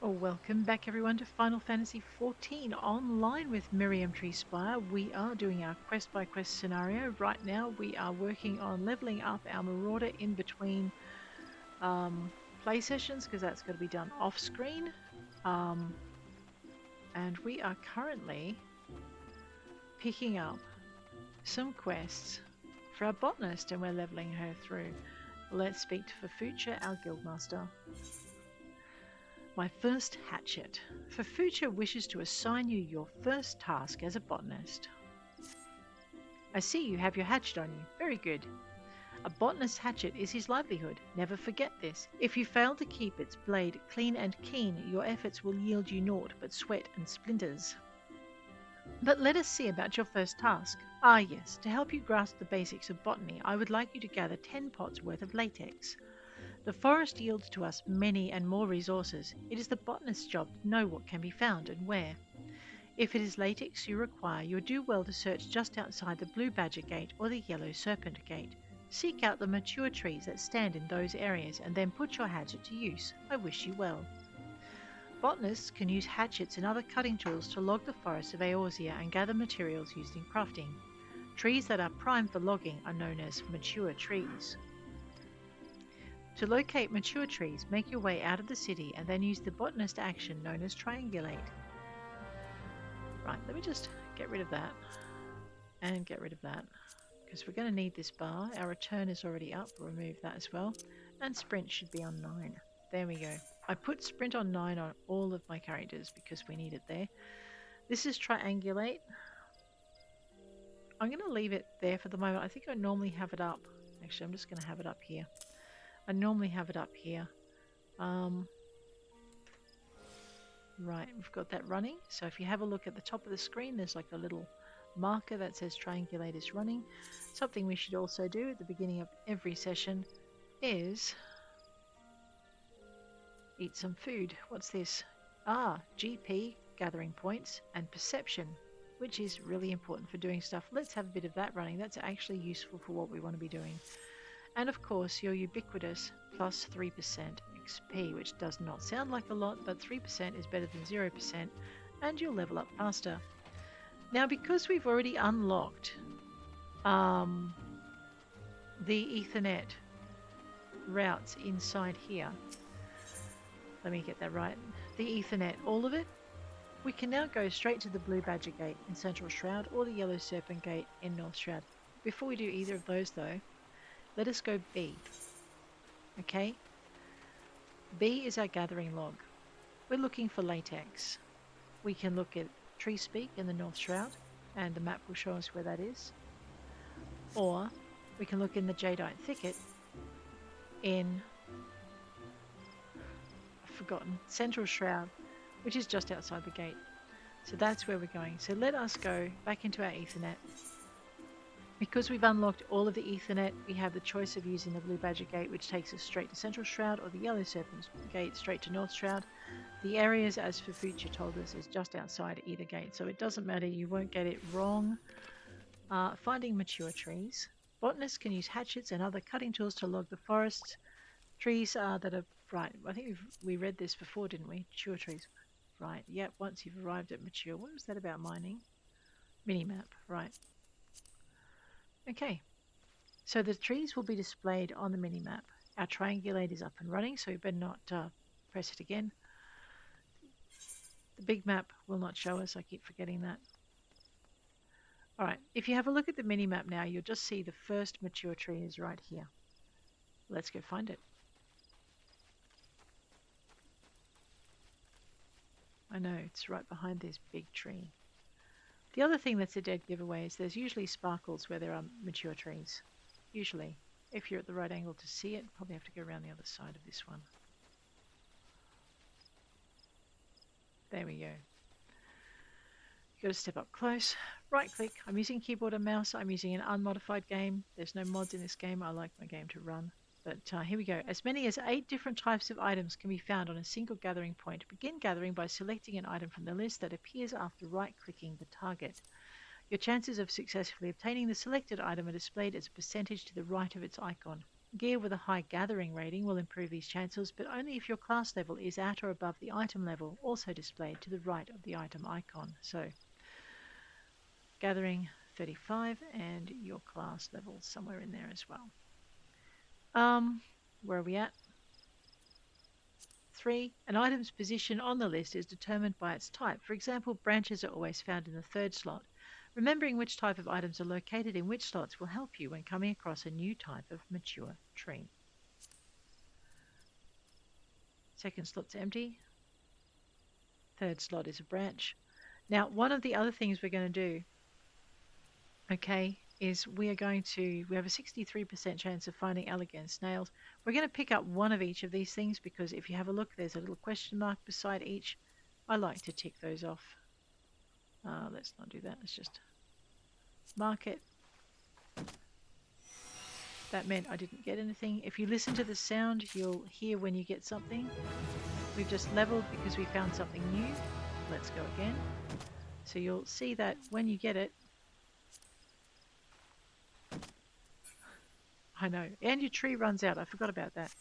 Oh, welcome back everyone to Final Fantasy XIV Online with Mirriam Treespire. We are doing our quest by quest scenario. Right now we are working on leveling up our Marauder in between play sessions because that's got to be done off screen. Um, and we are currently picking up some quests for our Botanist and we're leveling her through. Let's speak to Fafucha, our guildmaster. My first hatchet. Fafucha wishes to assign you your first task as a botanist. I see you have your hatchet on you. Very good. A botanist's hatchet is his livelihood. Never forget this. If you fail to keep its blade clean and keen, your efforts will yield you naught but sweat and splinters. But let us see about your first task. Ah yes, to help you grasp the basics of botany, I would like you to gather 10 pots worth of latex. The forest yields to us many and more resources. It is the botanist's job to know what can be found and where. If it is latex you require, you'll do well to search just outside the Blue Badger Gate or the Yellow Serpent Gate. Seek out the mature trees that stand in those areas and then put your hatchet to use. I wish you well. Botanists can use hatchets and other cutting tools to log the forests of Eorzea and gather materials used in crafting. Trees that are primed for logging are known as mature trees. To locate mature trees, make your way out of the city and then use the botanist action known as triangulate. Right, let me just get rid of that and get rid of that because we're going to need this bar. Our return is already up, remove that as well. And sprint should be on 9. There we go. I put sprint on 9 on all of my characters because we need it there. This is triangulate. I'm going to leave it there for the moment. I think I normally have it up. Actually, I'm just going to have it up here. I normally have it up here. Right, we've got that running. So if you have a look at the top of the screen, there's like a little marker that says triangulate is running. Something we should also do at the beginning of every session is eat some food. What's this? Ah, GP, gathering points, and perception, which is really important for doing stuff. Let's have a bit of that running. That's actually useful for what we want to be doing. And of course, your ubiquitous plus 3% XP, which does not sound like a lot, but 3% is better than 0%, and you'll level up faster. Now, because we've already unlocked the Ethernet routes inside here, let me get that right, the Ethernet, all of it, we can now go straight to the Blue Badger Gate in Central Shroud or the Yellow Serpent Gate in North Shroud. Before we do either of those though, let us go B. Okay? B is our gathering log. We're looking for latex. We can look at Treespire in the North Shroud, and the map will show us where that is. Or we can look in the Jadeite Thicket in, I've forgotten, Central Shroud, which is just outside the gate. So that's where we're going. So let us go back into our Ethernet. Because we've unlocked all of the Ethernet, we have the choice of using the Blue Badger Gate, which takes us straight to Central Shroud, or the Yellow Serpent Gate straight to North Shroud. The areas, as Fafucha told us, is just outside either gate, so it doesn't matter, you won't get it wrong. Finding mature trees. Botanists can use hatchets and other cutting tools to log the forests. Trees that are, right, I think we read this before, didn't we? Mature trees. Right, yep, once you've arrived at mature. What was that about mining? Minimap, right. Okay, so the trees will be displayed on the minimap. Our triangulate is up and running, so we better not press it again. The big map will not show us, I keep forgetting that. Alright, if you have a look at the minimap now, you'll just see the first mature tree is right here. Let's go find it. I know, it's right behind this big tree. The other thing that's a dead giveaway is there's usually sparkles where there are mature trees. Usually. If you're at the right angle to see it, probably have to go around the other side of this one. There we go. You've got to step up close. Right click. I'm using keyboard and mouse. I'm using an unmodified game. There's no mods in this game. I like my game to run. But here we go. As many as 8 different types of items can be found on a single gathering point. Begin gathering by selecting an item from the list that appears after right-clicking the target. Your chances of successfully obtaining the selected item are displayed as a percentage to the right of its icon. Gear with a high gathering rating will improve these chances, but only if your class level is at or above the item level, also displayed to the right of the item icon. So, gathering 35 and your class level somewhere in there as well. Where are we at? 3. An item's position on the list is determined by its type. For example, branches are always found in the 3rd slot. Remembering which type of items are located in which slots will help you when coming across a new type of mature tree. 2nd slot's empty. 3rd slot is a branch. Now, one of the other things we're going to do, okay, is we have a 63% chance of finding elegant snails. We're going to pick up one of each of these things because if you have a look, there's a little question mark beside each. I like to tick those off. Let's not do that. Let's just mark it. That meant I didn't get anything. If you listen to the sound, you'll hear when you get something. We've just leveled because we found something new. Let's go again. So you'll see that when you get it, I know, and your tree runs out. I forgot about that.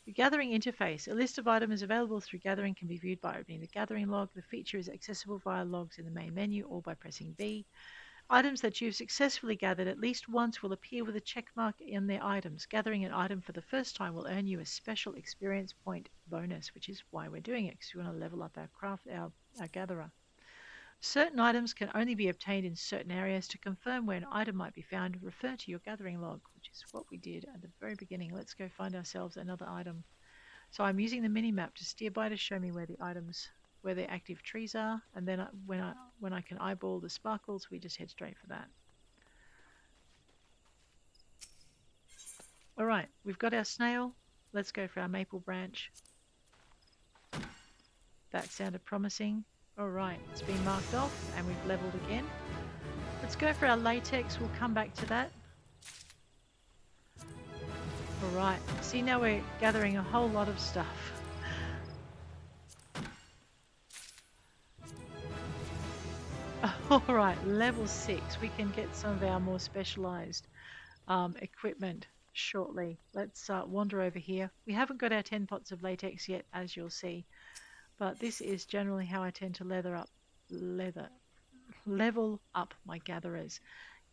The gathering interface. A list of items available through gathering can be viewed by opening the gathering log. The feature is accessible via logs in the main menu or by pressing B. Items that you've successfully gathered at least once will appear with a check mark in their items. Gathering an item for the first time will earn you a special experience point bonus, which is why we're doing it, because we want to level up our gatherer. Certain items can only be obtained in certain areas. To confirm where an item might be found, refer to your gathering log, which is what we did at the very beginning. Let's go find ourselves another item. So I'm using the mini-map to steer by to show me where the active trees are, and then when I can eyeball the sparkles, we just head straight for that. Alright, we've got our snail. Let's go for our maple branch. That sounded promising. Alright, it's been marked off and we've leveled again. Let's go for our latex, we'll come back to that. Alright, see now we're gathering a whole lot of stuff. Alright, level 6, we can get some of our more specialised equipment shortly. Let's wander over here. We haven't got our 10 pots of latex yet, as you'll see. But this is generally how I tend to level up my gatherers.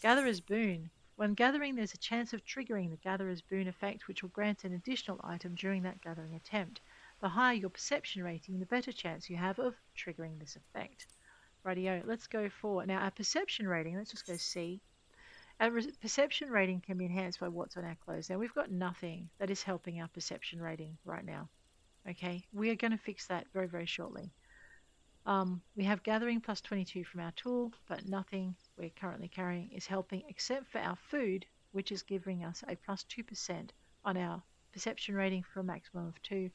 Gatherer's Boon. When gathering, there's a chance of triggering the Gatherer's Boon effect, which will grant an additional item during that gathering attempt. The higher your perception rating, the better chance you have of triggering this effect. Rightio, let's go for now our perception rating. Let's just go C. Our perception rating can be enhanced by what's on our clothes. Now we've got nothing that is helping our perception rating right now. Okay, we are going to fix that very, very shortly. We have gathering plus 22 from our tool, but nothing we're currently carrying is helping except for our food, which is giving us a plus 2% on our perception rating for a maximum of 2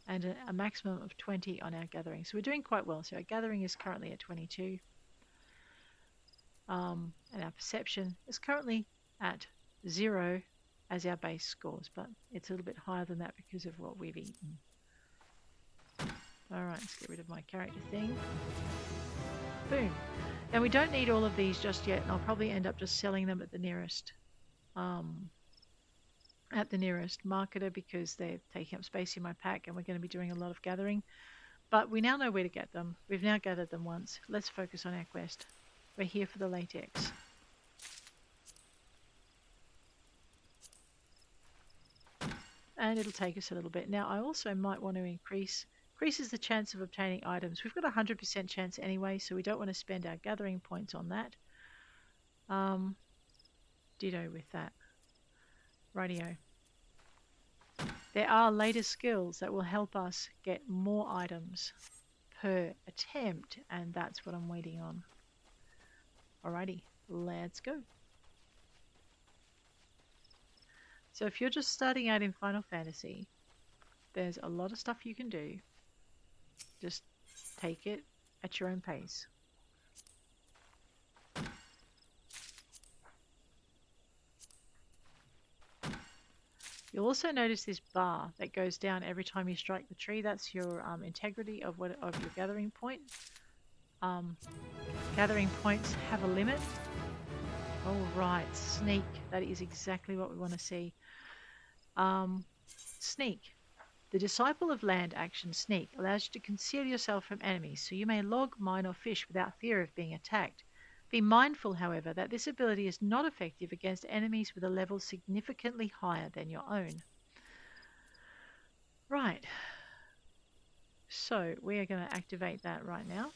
and a maximum of 20 on our gathering. So we're doing quite well. So our gathering is currently at 22 and our perception is currently at 0 as our base scores, but it's a little bit higher than that because of what we've eaten. Alright, let's get rid of my character thing. Boom. Now we don't need all of these just yet, and I'll probably end up just selling them at the nearest marketer because they're taking up space in my pack and we're going to be doing a lot of gathering. But we now know where to get them. We've now gathered them once. Let's focus on our quest. We're here for the latex. And it'll take us a little bit. Now I also might want to increases the chance of obtaining items. We've got a 100% chance anyway, so we don't want to spend our gathering points on that. Ditto with that. Rightio. There are later skills that will help us get more items per attempt, and that's what I'm waiting on. Alrighty, let's go. So if you're just starting out in Final Fantasy, there's a lot of stuff you can do. Just take it at your own pace. You'll also notice this bar that goes down every time you strike the tree. That's your integrity of your gathering point. Gathering points have a limit. All right, sneak. That is exactly what we want to see. Sneak. The Disciple of Land action Sneak allows you to conceal yourself from enemies so you may log, mine, or fish without fear of being attacked. Be mindful, however, that this ability is not effective against enemies with a level significantly higher than your own. Right. So we are going to activate that right now.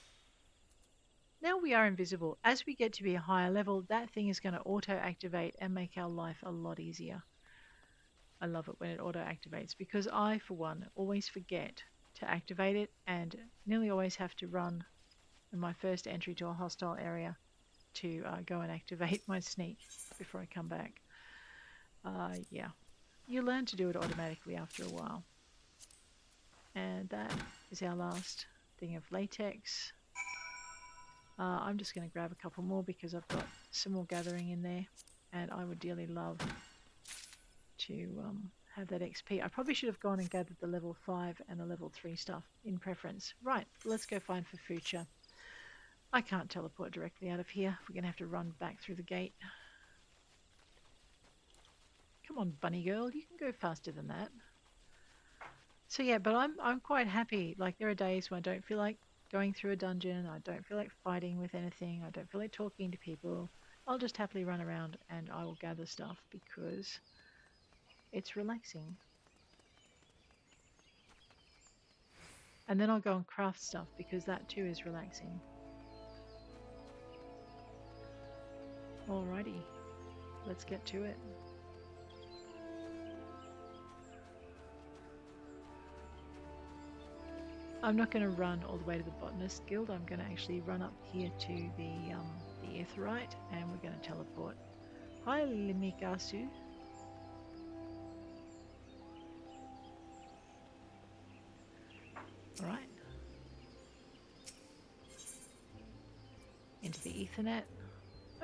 Now we are invisible. As we get to be a higher level, that thing is going to auto-activate and make our life a lot easier. I love it when it auto-activates because I, for one, always forget to activate it and nearly always have to run in my first entry to a hostile area to go and activate my sneak before I come back. Yeah, you learn to do it automatically after a while. And that is our last thing of latex. I'm just going to grab a couple more because I've got some more gathering in there, and I would dearly love to have that XP. I probably should have gone and gathered the level 5 and the level 3 stuff in preference. Right, let's go find for future. I can't teleport directly out of here. We're going to have to run back through the gate. Come on, bunny girl, you can go faster than that. So yeah, but I'm quite happy. Like there are days when I don't feel like going through a dungeon, I don't feel like fighting with anything, I don't feel like talking to people. I'll just happily run around and I will gather stuff because it's relaxing. And then I'll go and craft stuff because that too is relaxing. Alrighty, let's get to it. I'm not going to run all the way to the Botanist Guild. I'm going to actually run up here to the Aetheryte and we're going to teleport. Hi, Limikasu. Alright. Into the Ethernet.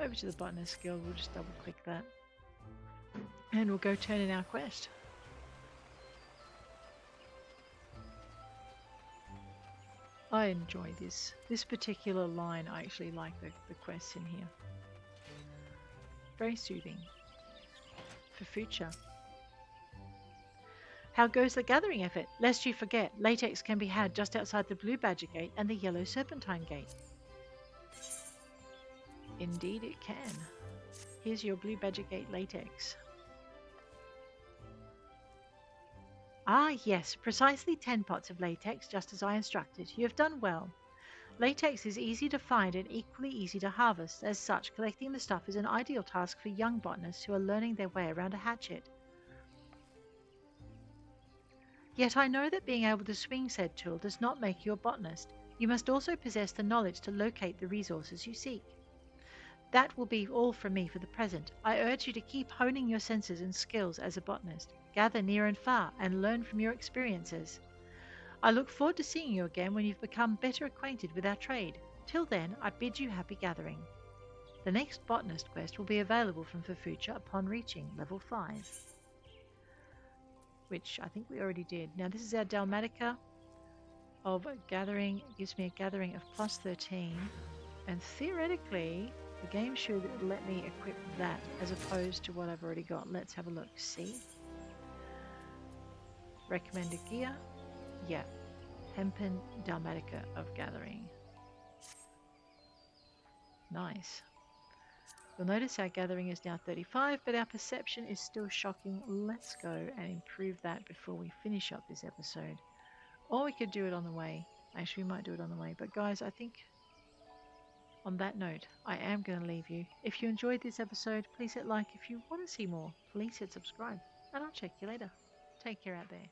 Over to the Botanist Guild. We'll just double click that. And we'll go turn in our quest. I enjoy this particular line. I actually like the quests in here. Very soothing. For future. How goes the gathering effort? Lest you forget, latex can be had just outside the Blue Badger Gate and the Yellow Serpentine Gate. Indeed it can. Here's your Blue Badger Gate latex. Ah yes, precisely 10 pots of latex, just as I instructed. You have done well. Latex is easy to find and equally easy to harvest. As such, collecting the stuff is an ideal task for young botanists who are learning their way around a hatchet. Yet I know that being able to swing said tool does not make you a botanist. You must also possess the knowledge to locate the resources you seek. That will be all from me for the present. I urge you to keep honing your senses and skills as a botanist. Gather near and far and learn from your experiences. I look forward to seeing you again when you've become better acquainted with our trade. Till then, I bid you happy gathering. The next botanist quest will be available from Fufucha upon reaching level 5. Which I think we already did. Now this is our Dalmatica of gathering. It gives me a gathering of plus 13. And theoretically, the game should let me equip that as opposed to what I've already got. Let's have a look. See? Recommended gear. Yeah. Hempen Dalmatica of gathering. Nice. You'll notice our gathering is now 35, but our perception is still shocking. Let's go and improve that before we finish up this episode. Or we could do it on the way. Actually, we might do it on the way. But guys, I think on that note, I am going to leave you. If you enjoyed this episode, please hit like. If you want to see more, please hit subscribe. And I'll check you later. Take care out there.